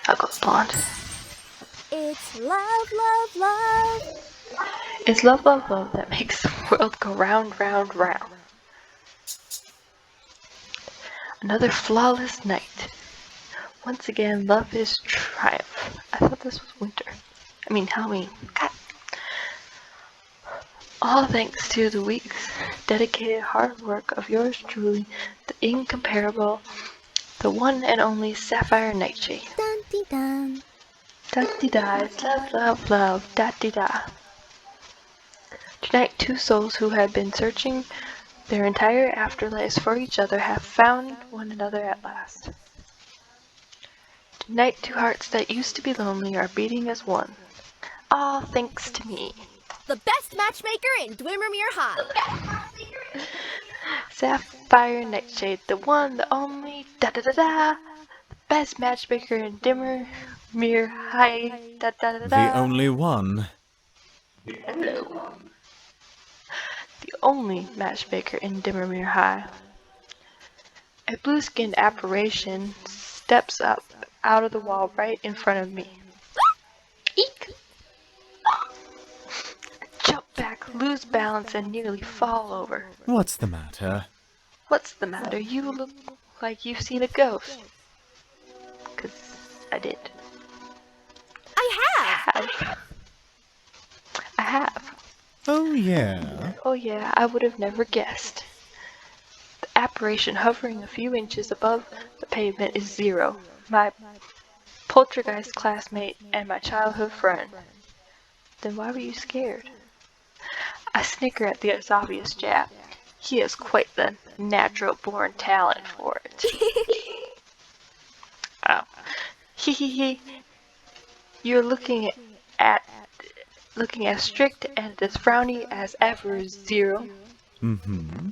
I'll go with blonde. It's love, love, love. It's love, love, love that makes the world go round, round, round. Another flawless night. Once again, love is triumph. I thought this was winter. I mean Halloween. God. All thanks to the week's dedicated hard work of yours truly, the incomparable, the one and only Sapphire Nightshade. Dun-dee-dun. Da-dee-da, it's love, love, love, da-dee-da. Tonight, two souls who had been searching their entire afterlives for each other have found one another at last. Tonight, two hearts that used to be lonely are beating as one. All thanks to me. The best matchmaker in Dwimmermere High. Sapphire Nightshade, the one, the only, da-da-da-da. The best matchmaker in Dimmermere High, da-da-da-da. The only one. Hello. The only matchmaker in Dimmermere High. A blue-skinned apparition steps up out of the wall right in front of me. Eek! Jump back, lose balance, and nearly fall over. What's the matter? What's the matter? You look like you've seen a ghost. 'Cause I did. I have. Oh, yeah. Oh yeah, I would have never guessed. The apparition hovering a few inches above the pavement is Zero, my poltergeist classmate and my childhood friend. Then why were you scared? I snicker at the obvious jab. He has quite the natural-born talent for it. Oh. Hee hee hee. You're looking as strict and as frowny as ever, Zero. Mm-hmm.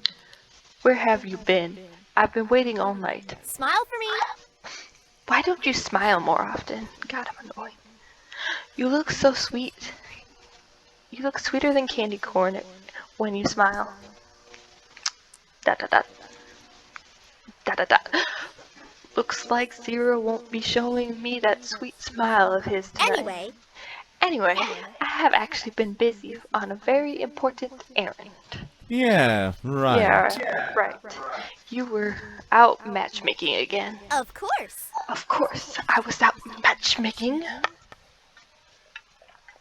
Where have you been? I've been waiting all night. Smile for me. Why don't you smile more often? God, I'm annoying. You look so sweet. You look sweeter than candy corn when you smile. Dot dot dot. Dot dot dot. Looks like Zero won't be showing me that sweet smile of his tonight. Anyway, I have actually been busy on a very important errand. Yeah, right. Yeah, right. You were out matchmaking again. Of course. Of course, I was out matchmaking.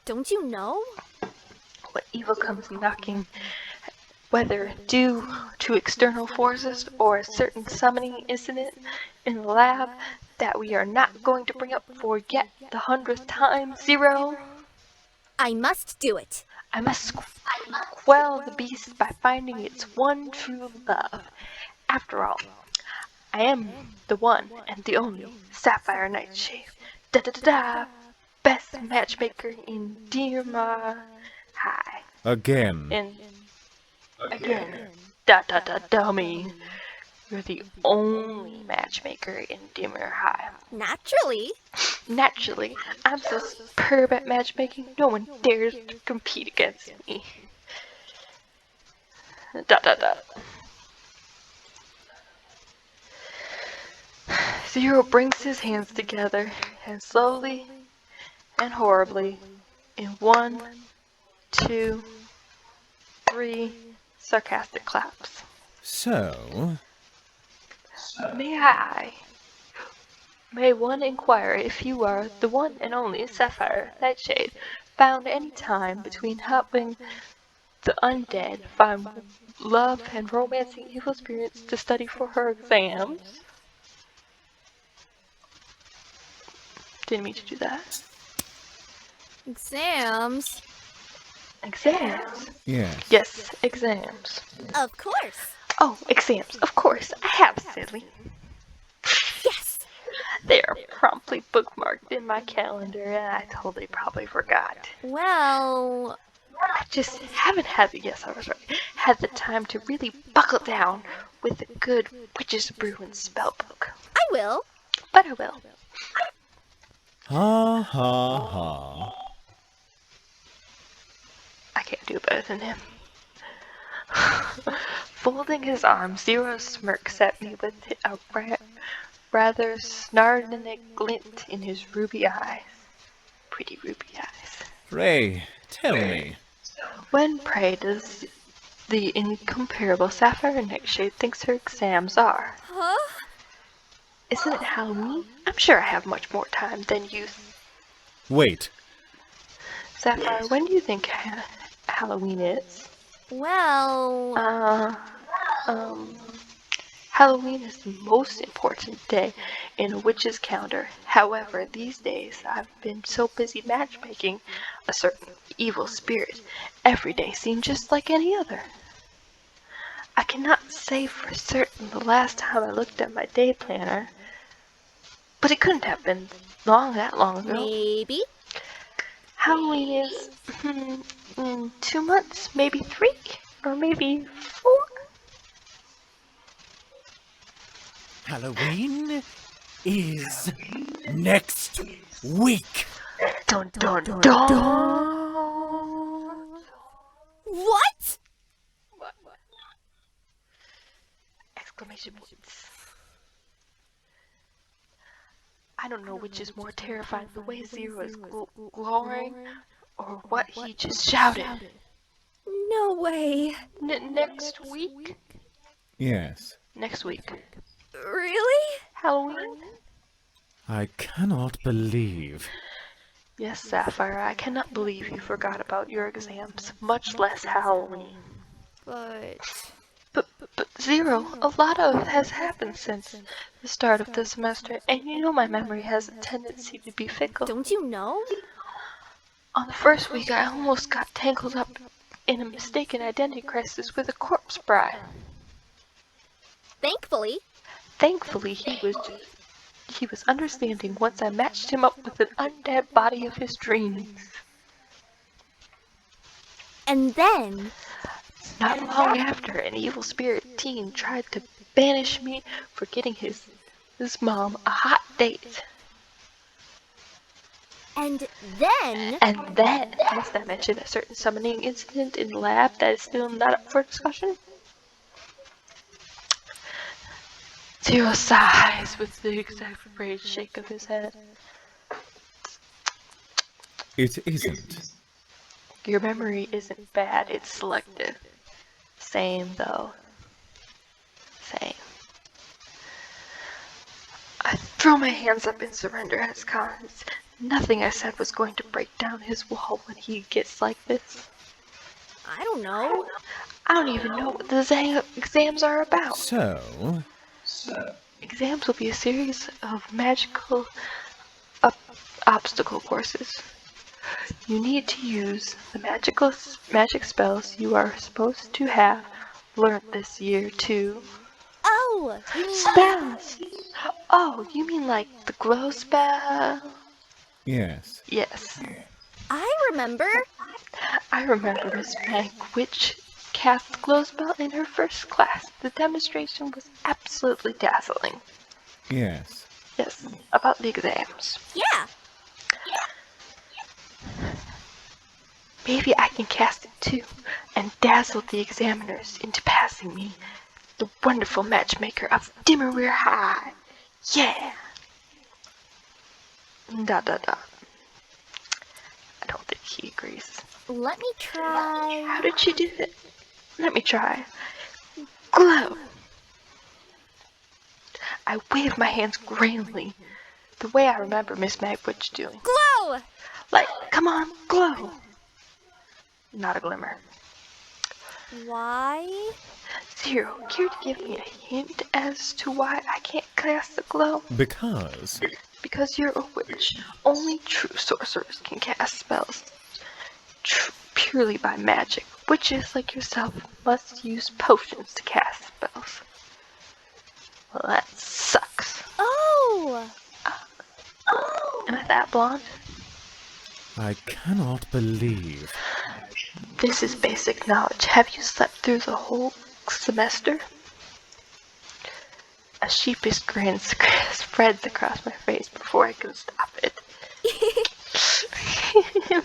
Don't you know? When evil comes knocking, whether due to external forces or a certain summoning incident in the lab that we are not going to bring up for yet the 100th time, Zero, I must do it. I must quell the beast by finding its one true love. After all, I am the one and the only Sapphire Nightshade. Da-da-da-da! Best matchmaker in Dearma High. Again. Again. Da-da-da-dummy. You're the only matchmaker in Dimmer High. Naturally. Naturally, I'm so superb at matchmaking, no one dares to compete against me. Dot dot dot. Zero brings his hands together, and slowly and horribly, in 1, 2, 3 sarcastic claps. So? May one inquire if you are the one and only Sapphire Nightshade, found any time between helping the undead find love and romancing evil spirits to study for her exams? Didn't mean to do that. Exams? Exams? Yes. Yes, exams. Of course. Oh, exams, of course. I have, silly. Yes. They are promptly bookmarked in my calendar, and I totally probably forgot. Well, I just haven't had had the time to really buckle down with a good Witches Brew and spellbook. I will. But I will. Ha ha ha. I can't do better than him. Folding his arms, Zero smirks at me with a rather snarled in a glint in his ruby eyes. Pretty ruby eyes. Pray, tell me. When, pray, does the incomparable Sapphire Nightshade thinks her exams are? Huh? Isn't it Halloween? I'm sure I have much more time than you. Wait. Sapphire, when do you think Halloween is? Well... Halloween is the most important day in a witch's calendar. However, these days I've been so busy matchmaking a certain evil spirit. Every day seemed just like any other. I cannot say for certain the last time I looked at my day planner, but it couldn't have been that long ago. Maybe. Halloween is in 2 months, maybe 3, or maybe 4. Halloween is next week. Dun dun dun! What? Exclamation points. I don't know which is more terrifying, the way Zero is glowering, or what he just shouted. No way. Next week? Yes. Next week. Really? Halloween? I cannot believe. Yes, Sapphire, I cannot believe you forgot about your exams, much less Halloween. But But Zero, a lot has happened since the start of the semester, and you know my memory has a tendency to be fickle. don't you know? On the first week, I almost got tangled up in a mistaken identity crisis with a corpse bride. Thankfully, He was understanding once I matched him up with an undead body of his dreams. and then... Not long after, an evil spirit teen tried to banish me for getting his mom a hot date. And then... And then, must I mention a certain summoning incident in the lab that is still not up for discussion? Zero sighs with the exasperated shake of his head. It isn't. Your memory isn't bad, it's selective. Same, though. Same. I throw my hands up in surrender at his comments. Nothing I said was going to break down his wall when he gets like this. I don't know. I don't even know what the exams are about. So, Exams will be a series of magical obstacle courses. You need to use the magic spells you are supposed to have learned this year to... Oh, you mean... Spells! Oh, you mean like the glow spell? yes. Yes. I remember. I remember Miss Meg, which cast the glow spell in her first class. The demonstration was absolutely dazzling. Yes. Yes, about the exams. Yeah. Maybe I can cast it too, and dazzle the examiners into passing me, the wonderful matchmaker of Dimmerweir High. Yeah! Dot dot dot. I don't think he agrees. Let me try... How did she do it? Let me try. Glow! I wave my hands grandly, the way I remember Miss Magwitch doing. Glow! Like, come on, glow! Not a glimmer. Why? Zero, care to give me a hint as to why I can't cast the glow? Because Because you're a witch. Only true sorcerers can cast spells. Purely by magic. Witches like yourself must use potions to cast spells. Well, that sucks. Oh! Am I that blonde? I cannot believe. This is basic knowledge. Have you slept through the whole semester? A sheepish grin spreads across my face before I can stop it.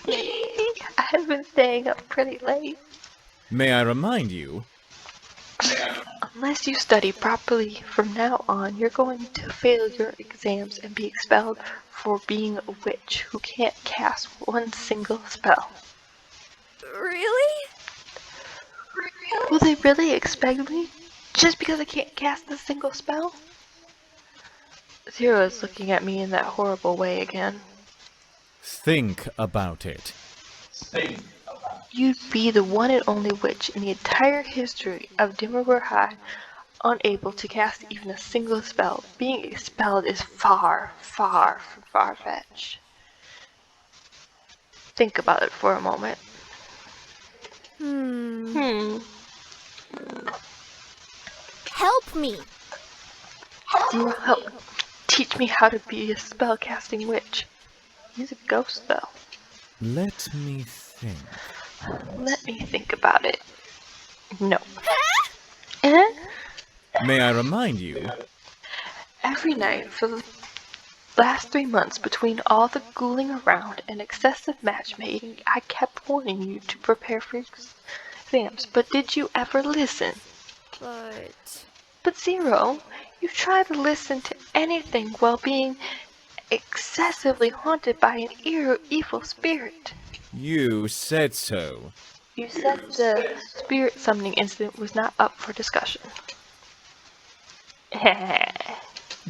Maybe. I've been staying up pretty late. May I remind you? Unless you study properly from now on, you're going to fail your exams and be expelled for being a witch who can't cast one single spell. Really? Will they really expel me just because I can't cast a single spell? Zero is looking at me in that horrible way again. Think about it. You'd be the one and only witch in the entire history of Dimmerware High unable to cast even a single spell. Being expelled is far, far from far-fetched. Think about it for a moment. Help me. Zero, help. Teach me how to be a spell-casting witch. Use a ghost spell. Let me think. Let me think about it. No. Eh? May I remind you? Every night for the last 3 months, between all the ghouling around and excessive matchmaking, I kept warning you to prepare for exams, but did you ever listen? But Zero, you try to listen to anything while being excessively haunted by an evil spirit. You said so. You said the spirit summoning incident was not up for discussion.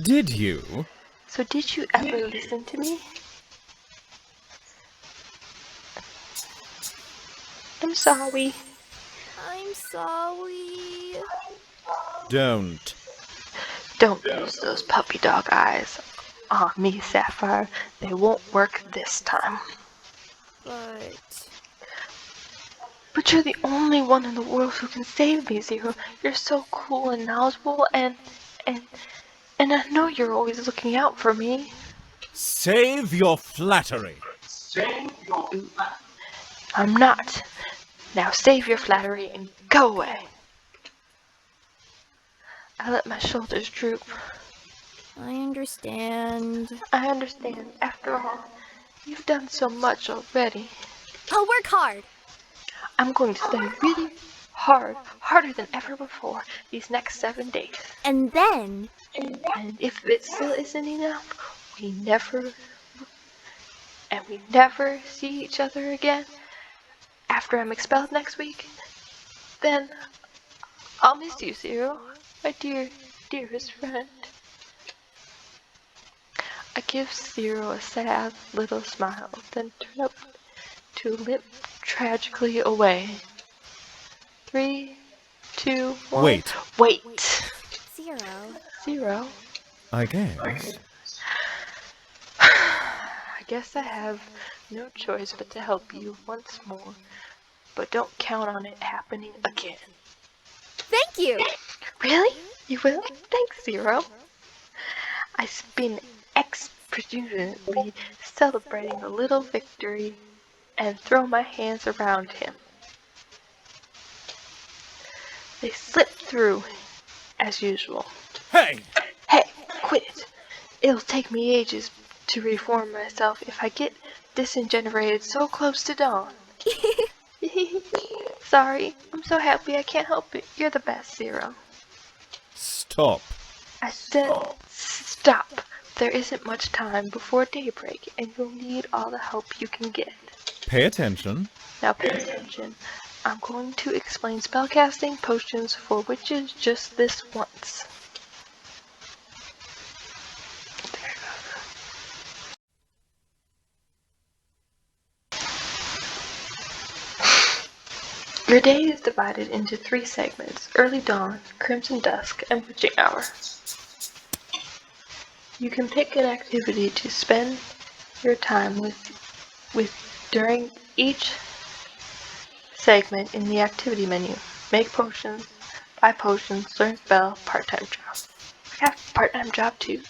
Did you? So did you ever listen to me? I'm sorry. I'm sorry. Don't. Don't use those puppy dog eyes on me, Sapphire. They won't work this time. But you're the only one in the world who can save me, Zero. You're so cool and knowledgeable, and I know you're always looking out for me. Save your flattery. I'm not. Now save your flattery and go away. I let my shoulders droop. I understand. I understand. After all, you've done so much already. I'll work hard. I'm going to study really hard, harder than ever before, these next 7 days. And then... And if it still isn't enough, we never see each other again after I'm expelled next week, then I'll miss you, Zero, my dearest friend. I give Zero a sad little smile, then turn up to limp tragically away. 3, 2, 1. Wait. Zero. I guess. I guess I have no choice but to help you once more, but don't count on it happening again. Thank you! Really? You will? Thanks, Zero. I spin exuberantly, celebrating a little victory, and throw my hands around him. They slip through, as usual. Hey! Hey, quit it. It'll take me ages to reform myself if I get disintegrated so close to dawn. Sorry, I'm so happy I can't help it. You're the best, Zero. Stop. I said stop. There isn't much time before daybreak, and you'll need all the help you can get. Pay attention. Now pay attention. I'm going to explain spellcasting potions for witches just this once. Your day is divided into 3 segments: early dawn, crimson dusk, and witching hour. You can pick an activity to spend your time with during each segment in the activity menu. Make potions, buy potions, learn spell, part-time job. I have a part-time job too.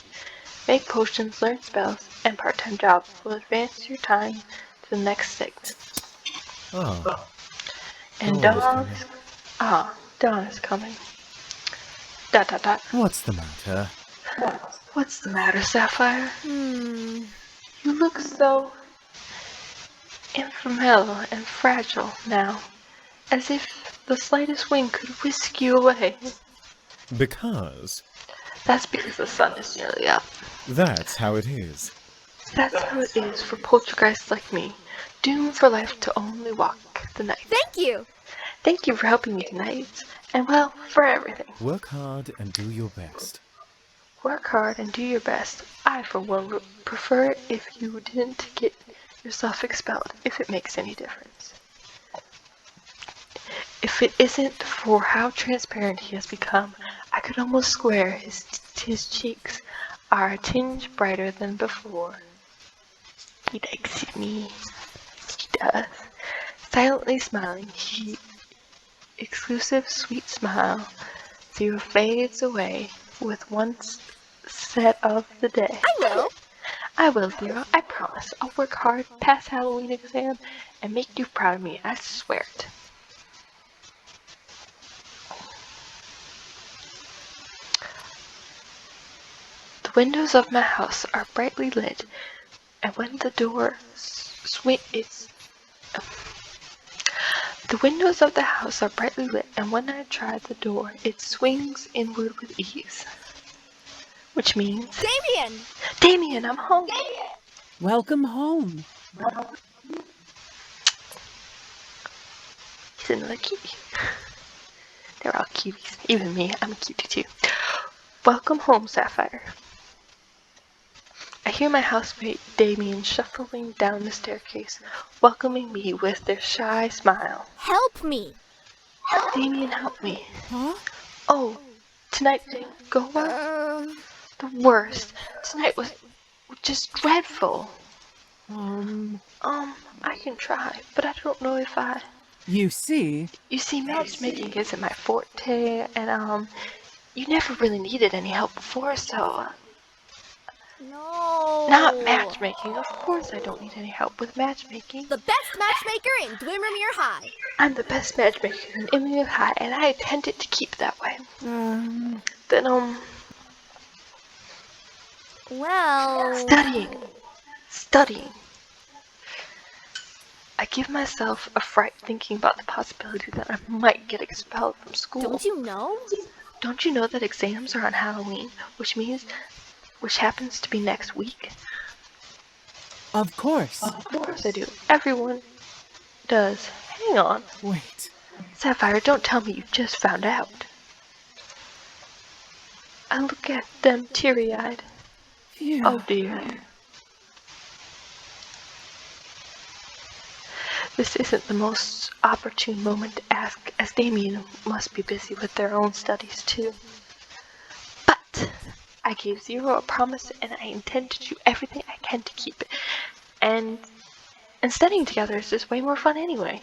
Make potions, learn spells, and part-time job will advance your time to the next segment. Oh. And Dawn dawn is coming. ... What's the matter? What's the matter, Sapphire? You look so ephemeral and fragile now, as if the slightest wind could whisk you away. Because That's because the sun is nearly up. that's how it is. That's how it is for poltergeists like me, doomed for life to only walk the night. Thank you. Thank you for helping me tonight, and well, for everything. Work hard and do your best. Work hard and do your best. I, for one, would prefer it if you didn't get yourself expelled, if it makes any difference. If it isn't for how transparent he has become, I could almost swear his cheeks are a tinge brighter than before. He likes me. He does. Silently smiling, he exclusive sweet smile. Zero fades away with one set of the day. I will, Zero. I promise. I'll work hard, pass Halloween exam, and make you proud of me. I swear it. The windows of my house are brightly lit, and when the door the windows of the house are brightly lit, and when I try the door, it swings inward with ease. Which means, Damien! Damien, I'm home. Welcome home. He's another cutie. They're all cuties. Even me, I'm a cutie too. Welcome home, Sapphire. I hear my housemate Damien shuffling down the staircase, welcoming me with their shy smile. Help me. Damien, help me. Huh? Oh, tonight didn't go well? The worst. Tonight was just dreadful. I can try, but I don't know if I... You see, matchmaking isn't my forte, and, you never really needed any help before, so... No. Not matchmaking. Of course I don't need any help with matchmaking. The best matchmaker in Dwimmermere High. I'm the best matchmaker in Imminent High, and I intend it to keep that way. Then, Well... Studying. I give myself a fright thinking about the possibility that I might get expelled from school. Don't you know? Don't you know that exams are on Halloween, which happens to be next week? of course. Of course I do. Everyone does. Hang on. Wait. Sapphire, don't tell me you just found out. I look at them teary-eyed. Phew. Oh dear. This isn't the most opportune moment to ask, as Damien must be busy with their own studies too. But I gave Zero a promise, and I intend to do everything I can to keep it. And studying together is just way more fun anyway.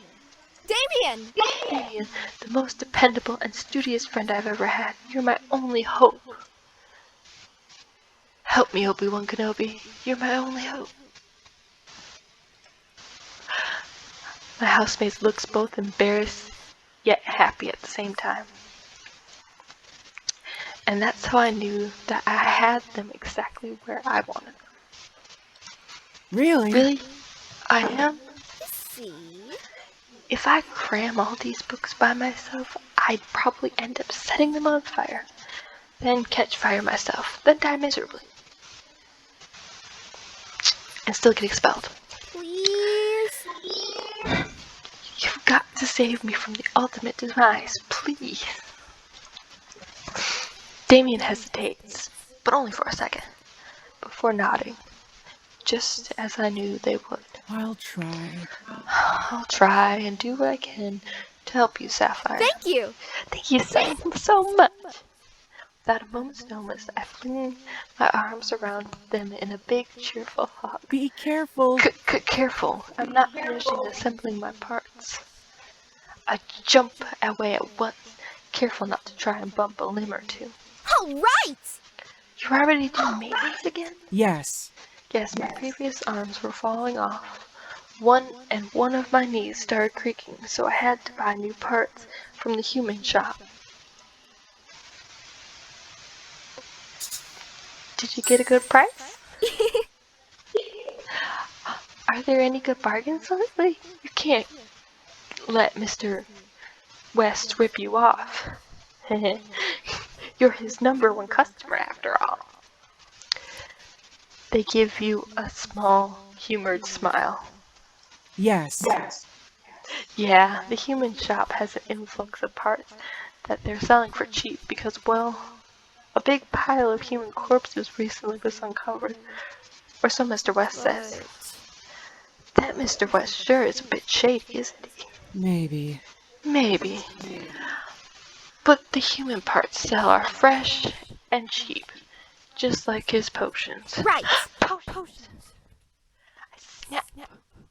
Damien! Damien, the most dependable and studious friend I've ever had. You're my only hope. Help me, Obi-Wan Kenobi. You're my only hope. My housemate looks both embarrassed yet happy at the same time. And that's how I knew that I had them exactly where I wanted them. Really? Really? I am? See? If I cram all these books by myself, I'd probably end up setting them on fire, then catch fire myself, then die miserably. And still get expelled. Please? You've got to save me from the ultimate demise, please. Damien hesitates, but only for a second, before nodding, just as I knew they would. I'll try. I'll try and do what I can to help you, Sapphire. Thank you! Thank you so much. Without a moment's notice, I fling my arms around them in a big, cheerful hug. Be careful. Careful, I'm not finishing assembling my parts. I jump away at once, careful not to try and bump a limb or two. All right! You're already doing maintenance again? Yes. Yes, my previous arms were falling off. One of my knees started creaking, so I had to buy new parts from the human shop. Did you get a good price? Are there any good bargains lately? You can't let Mr. West rip you off. You're his #1 customer after all. They give you a small, humored smile. Yes. Yeah, the human shop has an influx of parts that they're selling for cheap because, well, a big pile of human corpses recently was uncovered. Or so Mr. West says. That Mr. West sure is a bit shady, isn't he? Maybe. Maybe. But the human parts sell are fresh and cheap, just like his potions. Right. Potions! I snap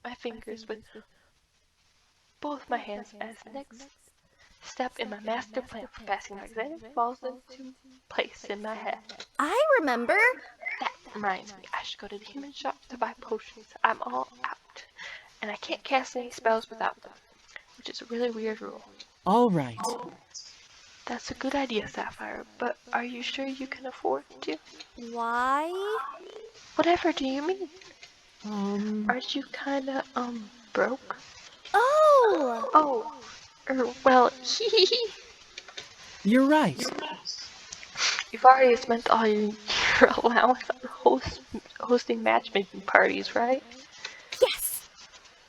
my fingers with both my hands as next step in my master plan for passing my exam falls into place in my head. I remember. That reminds me, I should go to the human shop to buy potions. I'm all out, and I can't cast any spells without them, which is a really weird rule. All right. That's a good idea, Sapphire, but are you sure you can afford to? Why? Whatever do you mean? Aren't you kinda, broke? Oh! Oh, well, hee. You're right. You've already spent all your allowance on hosting matchmaking parties, right? Yes!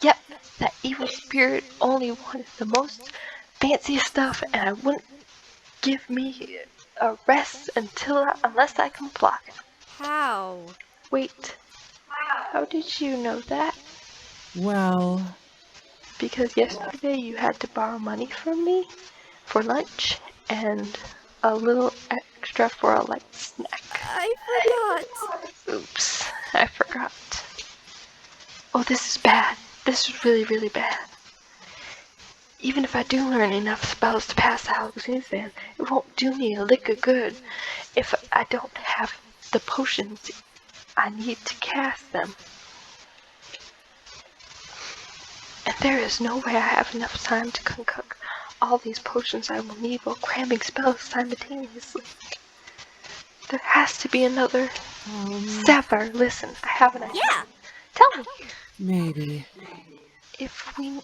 Yep, that evil spirit only wanted the most fancy stuff, and I wouldn't give me a rest unless I comply. How? Wait, how did you know that? Well, Because yesterday you had to borrow money from me for lunch and a little extra for a light snack. I forgot. Oops, I forgot. Oh, this is bad. This is really, really bad. Even if I do learn enough spells to pass the Halloween exam, it won't do me a lick of good if I don't have the potions I need to cast them. And there is no way I have enough time to concoct all these potions I will need while cramming spells simultaneously. There has to be another. Sapphire, listen, I have an idea. Yeah! Tell me. maybe. If you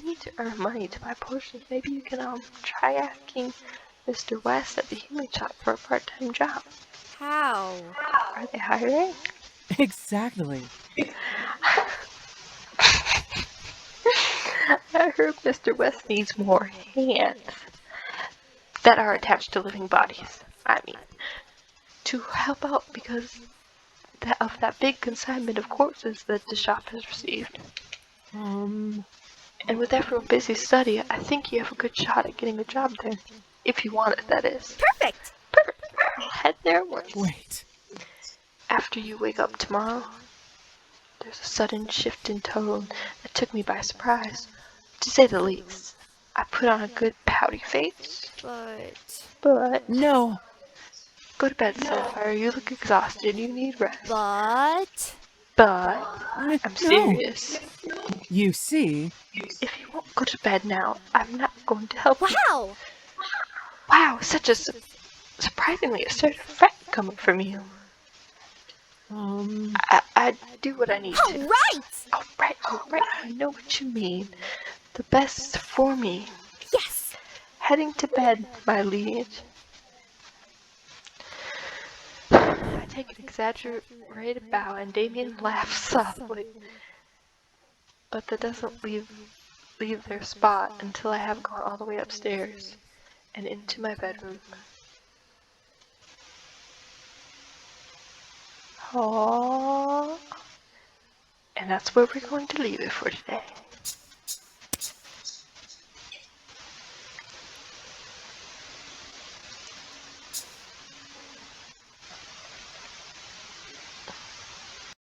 need to earn money to buy potions, maybe you can try asking Mr. West at the human shop for a part-time job. How? Are they hiring? Exactly. I heard Mr. West needs more hands that are attached to living bodies. I mean, to help out because of that big consignment of corpses that the shop has received. And with everyone busy studying, I think you have a good shot at getting a job there. If you want it, that is. Perfect! Perfect. I'll head there once. Wait. After you wake up tomorrow, there's a sudden shift in tone that took me by surprise, to say the least. I put on a good pouty face, but No. go to bed, Sapphire. You look exhausted. You need rest. But... But I'm No. serious. You see, If you won't go to bed now, I'm not going to help you. Wow! Wow, such a surprisingly assertive threat coming from you. I do what I need to. Alright! Alright, I know what you mean. The best for me. Yes! Heading to bed, my liege. I take an exaggerated bow and Damien laughs softly. But that doesn't leave their spot until I have gone all the way upstairs and into my bedroom. Aww. And that's where we're going to leave it for today.